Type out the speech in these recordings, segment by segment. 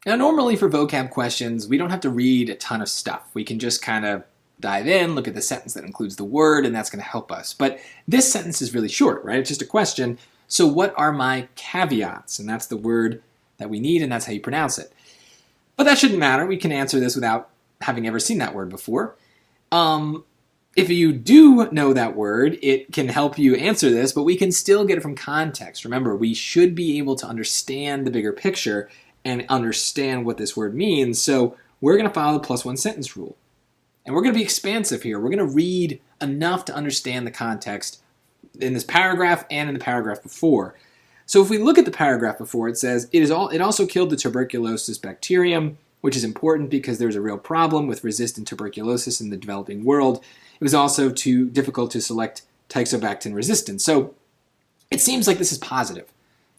Now, normally for vocab questions, we don't have to read a ton of stuff. We can just kind of dive in, look at the sentence that includes the word, and that's going to help us. But this sentence is really short, right? It's just a question. So what are my caveats? And that's the word that we need, and that's how you pronounce it. But that shouldn't matter. We can answer this without having ever seen that word before. If you do know that word, it can help you answer this, but we can still get it from context. Remember, we should be able to understand the bigger picture and understand what this word means. So we're going to follow the +1 sentence rule. And we're going to be expansive here. We're going to read enough to understand the context in this paragraph and in the paragraph before. So if we look at the paragraph before, it says, it also killed the tuberculosis bacterium, which is important because there's a real problem with resistant tuberculosis in the developing world. It was also too difficult to select Teixobactin resistance. So it seems like this is positive,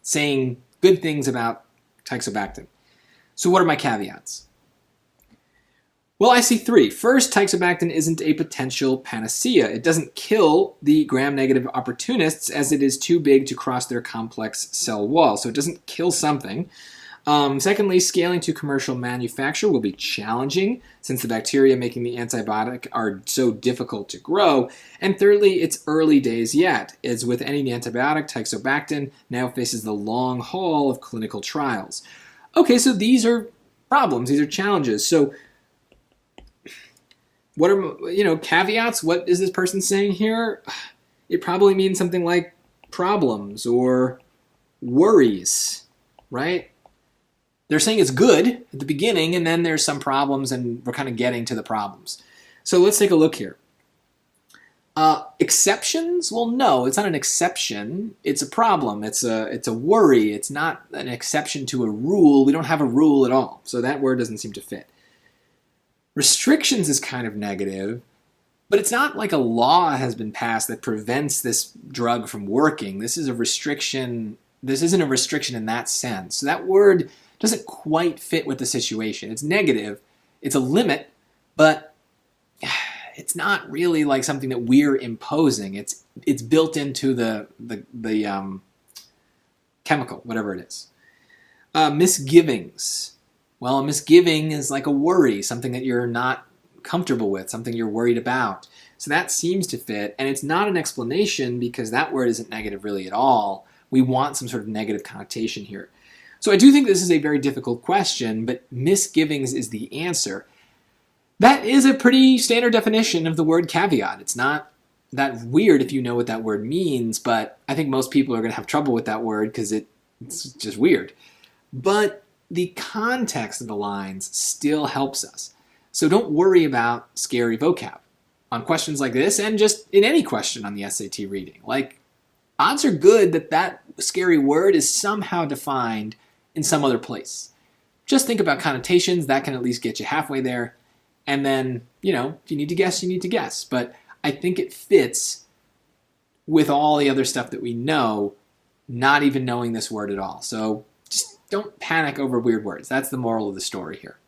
saying good things about Teixobactin. So what are my caveats? Well, I see 3. First, Teixobactin isn't a potential panacea. It doesn't kill the gram-negative opportunists as it is too big to cross their complex cell wall. So it doesn't kill something. Secondly, scaling to commercial manufacture will be challenging since the bacteria making the antibiotic are so difficult to grow. And thirdly, it's early days yet. As with any antibiotic, Teixobactin now faces the long haul of clinical trials. Okay, so these are problems. These are challenges. So what are, caveats? What is this person saying here? It probably means something like problems or worries, right? They're saying it's good at the beginning, and then there's some problems, and we're kind of getting to the problems. So let's take a look here. Exceptions? Well, no, it's not an exception. It's a problem. It's a worry. It's not an exception to a rule. We don't have a rule at all, so that word doesn't seem to fit. Restrictions is kind of negative, but it's not like a law has been passed that prevents this drug from working. This is a restriction. This isn't a restriction in that sense. So that word doesn't quite fit with the situation. It's negative, it's a limit, but it's not really like something that we're imposing. It's built into the chemical, whatever it is. Misgivings. Well, a misgiving is like a worry, something that you're not comfortable with, something you're worried about. So that seems to fit, and it's not an explanation because that word isn't negative really at all. We want some sort of negative connotation here. So I do think this is a very difficult question, but misgivings is the answer. That is a pretty standard definition of the word caveat. It's not that weird if you know what that word means, but I think most people are going to have trouble with that word because it's just weird. But the context of the lines still helps us. So don't worry about scary vocab on questions like this and just in any question on the SAT reading. Like, odds are good that that scary word is somehow defined in some other place. Just think about connotations. That can at least get you halfway there. And then, if you need to guess, you need to guess. But I think it fits with all the other stuff that we know, not even knowing this word at all. So just don't panic over weird words. That's the moral of the story here.